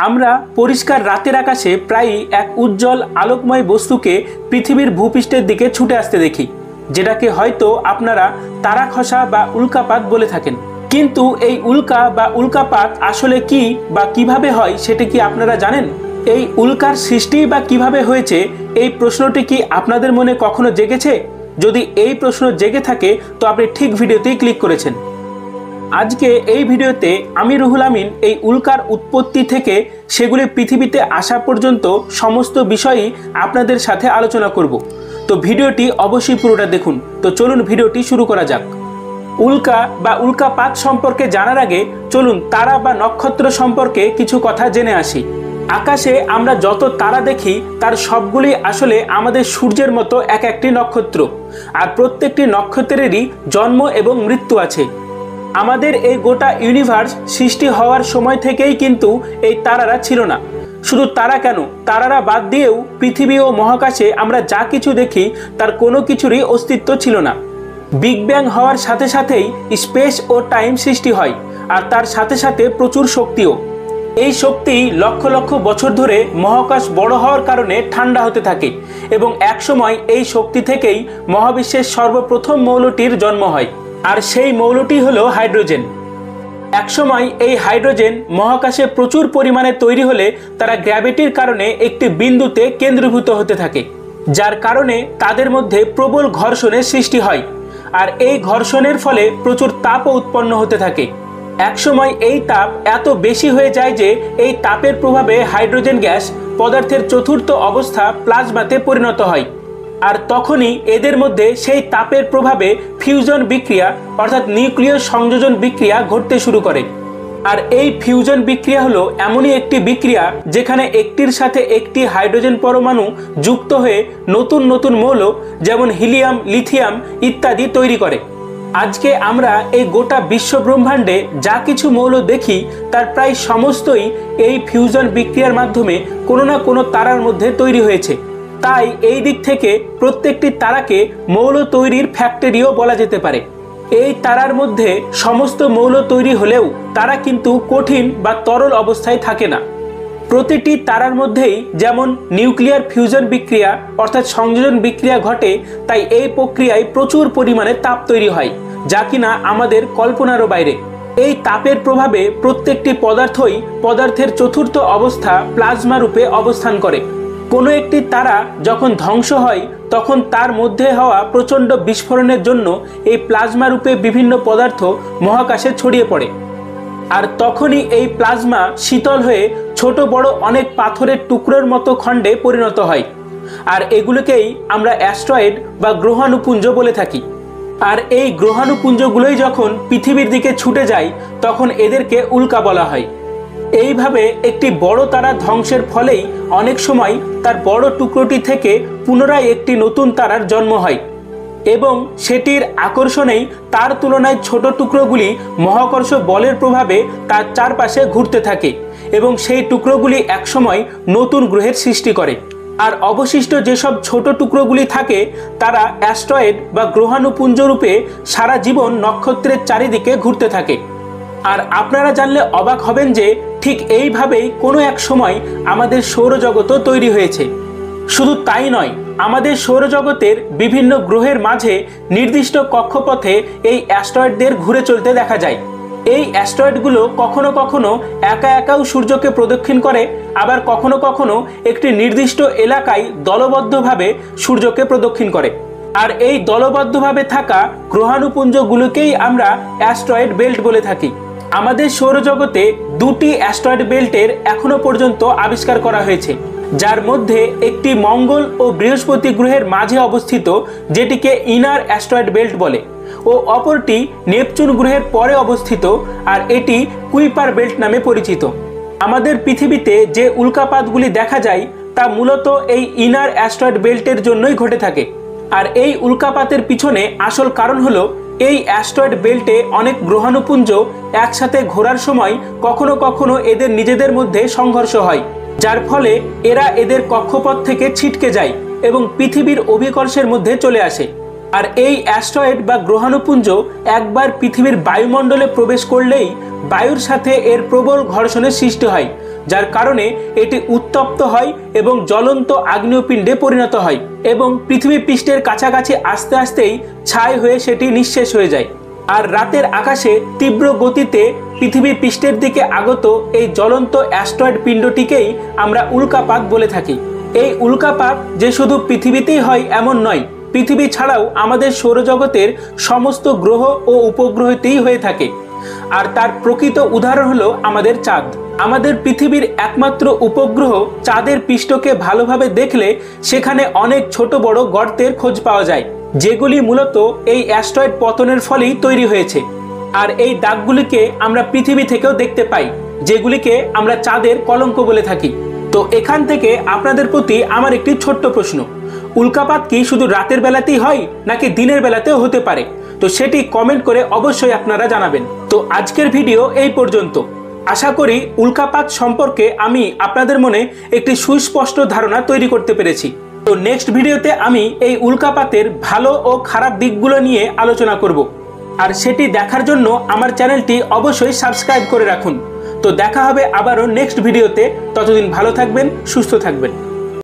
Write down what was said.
আমরা পরিষ্কার রাতের আকাশে প্রায়ই এক উজ্জ্বল আলোকময় বস্তুকে পৃথিবীর ভূপৃষ্ঠের দিকে ছুটে আসতে দেখি, যেটাকে হয়তো আপনারা তারা খসা বা উল্কাপাত বলে থাকেন। কিন্তু এই উল্কা বা উল্কাপাত আসলে কি বা কিভাবে হয় সেটা কি আপনারা জানেন? এই উল্কার সৃষ্টি বা কিভাবে হয়েছে, এই প্রশ্নটি কি আপনাদের মনে কখনো জেগেছে? যদি এই প্রশ্ন জেগে থাকে তো আপনি ঠিক ভিডিওতেই ক্লিক করেছেন। আজকে এই ভিডিওতে আমি রুহুল আমিন এই উল্কার উৎপত্তি থেকে সেগুলি পৃথিবীতে আসা পর্যন্ত সমস্ত বিষয়ই আপনাদের সাথে আলোচনা করব। তো ভিডিওটি অবশ্যই পুরোটা দেখুন। তো চলুন ভিডিওটি শুরু করা যাক। উল্কা বা উল্কাপাত সম্পর্কে জানার আগে চলুন তারা বা নক্ষত্র সম্পর্কে কিছু কথা জেনে আসি। আকাশে আমরা যত তারা দেখি তার সবগুলি আসলে আমাদের সূর্যের মতো এক একটি নক্ষত্র, আর প্রত্যেকটি নক্ষত্রেরই জন্ম এবং মৃত্যু আছে। আমাদের এই গোটা ইউনিভার্স সৃষ্টি হওয়ার সময় থেকেই কিন্তু এই তারারা ছিল না। শুধু তারা কেন, তারারা বাদ দিয়েও পৃথিবী ও মহাকাশে আমরা যা কিছু দেখি তার কোনো কিছুরই অস্তিত্ব ছিল না। বিগ ব্যাং হওয়ার সাথে সাথেই স্পেস ও টাইম সৃষ্টি হয়, আর তার সাথে সাথে প্রচুর শক্তিও। এই শক্তি লক্ষ লক্ষ বছর ধরে মহাকাশ বড় হওয়ার কারণে ঠান্ডা হতে থাকে, এবং একসময় এই শক্তি থেকেই মহাবিশ্বের সর্বপ্রথম মৌলটির জন্ম হয়, আর সেই মৌলটি হলো হাইড্রোজেন। একসময় এই হাইড্রোজেন মহাকাশে প্রচুর পরিমাণে তৈরি হলে তারা গ্র্যাভিটির কারণে একটি বিন্দুতে কেন্দ্রীভূত হতে থাকে, যার কারণে তাদের মধ্যে প্রবল ঘর্ষণের সৃষ্টি হয়, আর এই ঘর্ষণের ফলে প্রচুর তাপও উৎপন্ন হতে থাকে। একসময় এই তাপ এত বেশি হয়ে যায় যে এই তাপের প্রভাবে হাইড্রোজেন গ্যাস পদার্থের চতুর্থ অবস্থা প্লাজমাতে পরিণত হয়, আর তখনই এদের মধ্যে সেই তাপের প্রভাবে ফিউশন বিক্রিয়া অর্থাৎ নিউক্লিয় সংযোজন বিক্রিয়া ঘটতে শুরু করে। আর এই ফিউশন বিক্রিয়া হলো এমনই একটি বিক্রিয়া যেখানে একটির সাথে একটি হাইড্রোজেন পরমাণু যুক্ত হয়ে নতুন নতুন মৌল যেমন হিলিয়াম, লিথিয়াম ইত্যাদি তৈরি করে। আজকে আমরা এই গোটা বিশ্ব ব্রহ্মাণ্ডে যা কিছু মৌল দেখি তার প্রায় সমস্তই এই ফিউশন বিক্রিয়ার মাধ্যমে কোনো না কোনো তারার মধ্যে তৈরি হয়েছে। তাই এই দিক থেকে প্রত্যেকটি তারাকে মৌল তৈরির ফ্যাক্টরিও বলা যেতে পারে। এই তারার মধ্যে সমস্ত মৌল তৈরি হলেও তারা কিন্তু কঠিন বা তরল অবস্থায় থাকে না। প্রতিটি তারার মধ্যেই যেমন নিউক্লিয়ার ফিউশন বিক্রিয়া অর্থাৎ সংযোজন বিক্রিয়া ঘটে, তাই এই প্রক্রিয়ায় প্রচুর পরিমাণে তাপ তৈরি হয়, যা কিনা আমাদের কল্পনারও বাইরে। এই তাপের প্রভাবে প্রত্যেকটি পদার্থই পদার্থের চতুর্থ অবস্থা প্লাজমা রূপে অবস্থান করে। কোনো একটি তারা যখন ধ্বংস হয় তখন তার মধ্যে হওয়া প্রচণ্ড বিস্ফোরণের জন্য এই প্লাজমা রূপে বিভিন্ন পদার্থ মহাকাশে ছড়িয়ে পড়ে, আর তখনই এই প্লাজমা শীতল হয়ে ছোট বড় অনেক পাথরের টুকরোর মতো খণ্ডে পরিণত হয়, আর এগুলোকেই আমরা অ্যাস্ট্রয়েড বা গ্রহাণুপুঞ্জ বলে থাকি। আর এই গ্রহাণুপুঞ্জগুলোই যখন পৃথিবীর দিকে ছুটে যায় তখন এদেরকে উল্কা বলা হয়। এইভাবে একটি বড় তারা ধ্বংসের ফলেই অনেক সময় তার বড় টুকরোটি থেকে পুনরায় একটি নতুন তারার জন্ম হয়, এবং সেটির আকর্ষণেই তার তুলনায় ছোট টুকরোগুলি মহাকর্ষ বলের প্রভাবে তার চারপাশে ঘুরতে থাকে, এবং সেই টুকরোগুলি একসময় নতুন গ্রহের সৃষ্টি করে। আর অবশিষ্ট যেসব ছোট টুকরোগুলি থাকে তারা অ্যাস্ট্রয়েড বা গ্রহাণুপুঞ্জ রূপে সারা জীবন নক্ষত্রের চারিদিকে ঘুরতে থাকে। আর আপনারা জানলে অবাক হবেন যে ঠিক এইভাবেই কোনো এক সময় আমাদের সৌরজগতও তৈরি হয়েছে। শুধু তাই নয়, আমাদের সৌরজগতের বিভিন্ন গ্রহের মাঝে নির্দিষ্ট কক্ষপথে এই অ্যাস্ট্রয়েডদের ঘুরে চলতে দেখা যায়। এই অ্যাস্ট্রয়েডগুলো কখনো কখনো একা একাও সূর্যকে প্রদক্ষিণ করে, আবার কখনো কখনো একটি নির্দিষ্ট এলাকায় দলবদ্ধভাবে সূর্যকে প্রদক্ষিণ করে। আর এই দলবদ্ধভাবে থাকা গ্রহাণুপুঞ্জগুলোকেই আমরা অ্যাস্ট্রয়েড বেল্ট বলে থাকি। আমাদের সৌরজগতে দুটি অ্যাস্ট্রয়েড বেল্টের এখনো পর্যন্ত আবিষ্কার করা হয়েছে, যার মধ্যে একটি মঙ্গল ও বৃহস্পতি গ্রহের মাঝে অবস্থিত যেটিকে ইনার অ্যাস্ট্রয়েড বেল্ট বলে, ও অপরটি নেপচুন গ্রহের পরে অবস্থিত আর এটি কুইপার বেল্ট নামে পরিচিত। আমাদের পৃথিবীতে যে উল্কাপাতগুলি দেখা যায় তা মূলত এই ইনার অ্যাস্ট্রয়েড বেল্টের জন্যই ঘটে থাকে। আর এই উল্কাপাতের পিছনে আসল কারণ হলো এই অ্যাস্ট্রয়েড বেল্টে অনেক গ্রহাণুপুঞ্জ একসাথে ঘোরার সময় কখনো কখনো এদের নিজেদের মধ্যে সংঘর্ষ হয়, যার ফলে এরা এদের কক্ষপথ থেকে ছিটকে যায় এবং পৃথিবীর অভিকর্ষের মধ্যে চলে আসে। আর এই অ্যাস্ট্রয়েড বা গ্রহাণুপুঞ্জ একবার পৃথিবীর বায়ুমণ্ডলে প্রবেশ করলেই বায়ুর সাথে এর প্রবল ঘর্ষণের সৃষ্টি হয়, যার কারণে এটি উত্তপ্ত হয় এবং জ্বলন্ত আগ্নেয়পিণ্ডে পরিণত হয় এবং পৃথিবী পৃষ্ঠের কাছাকাছি আস্তে আস্তেই ছাই হয়ে সেটি নিঃশেষ হয়ে যায়। আর রাতের আকাশে তীব্র গতিতে পৃথিবী পৃষ্ঠের দিকে আগত এই জ্বলন্ত অ্যাস্ট্রয়েড পিণ্ডটিকেই আমরা উল্কাপাত বলে থাকি। এই উল্কাপাত যে শুধু পৃথিবীতেই হয় এমন নয়, পৃথিবী ছাড়াও আমাদের সৌরজগতের সমস্ত গ্রহ ও উপগ্রহতেই হয়ে থাকে। আর তার প্রকৃত উদাহরণ হলো আমাদের চাঁদ। আমাদের পৃথিবীর একমাত্র উপগ্রহ চাঁদের পৃষ্ঠকে ভালোভাবে দেখলে সেখানে অনেক ছোট বড় গর্তের খোঁজ পাওয়া যায়, যেগুলি মূলত এই অ্যাস্ট্রয়েড পতনের ফলেই তৈরি হয়েছে। আর এই দাগগুলিকে আমরা পৃথিবী থেকেও দেখতে পাই, যেগুলিকে আমরা চাঁদের কলঙ্ক বলে থাকি। তো এখান থেকে আপনাদের প্রতি আমার একটি ছোট্ট প্রশ্ন, উল্কাপাত কি শুধু রাতের বেলাতেই হয় নাকি দিনের বেলাতেও হতে পারে? তো সেটি কমেন্ট করে অবশ্যই আপনারা জানাবেন। তো আজকের ভিডিও এই পর্যন্ত। আশা করি উল্কাপাত সম্পর্কে আমি আপনাদের মনে একটি সুস্পষ্ট ধারণা তৈরি করতে পেরেছি। তো নেক্সট ভিডিওতে আমি এই উল্কাপাতের ভালো ও খারাপ দিকগুলো নিয়ে আলোচনা করব, আর সেটি দেখার জন্য আমার চ্যানেলটি অবশ্যই সাবস্ক্রাইব করে রাখুন। তো দেখা হবে আবারও নেক্সট ভিডিওতে। ততদিন ভালো থাকবেন, সুস্থ থাকবেন।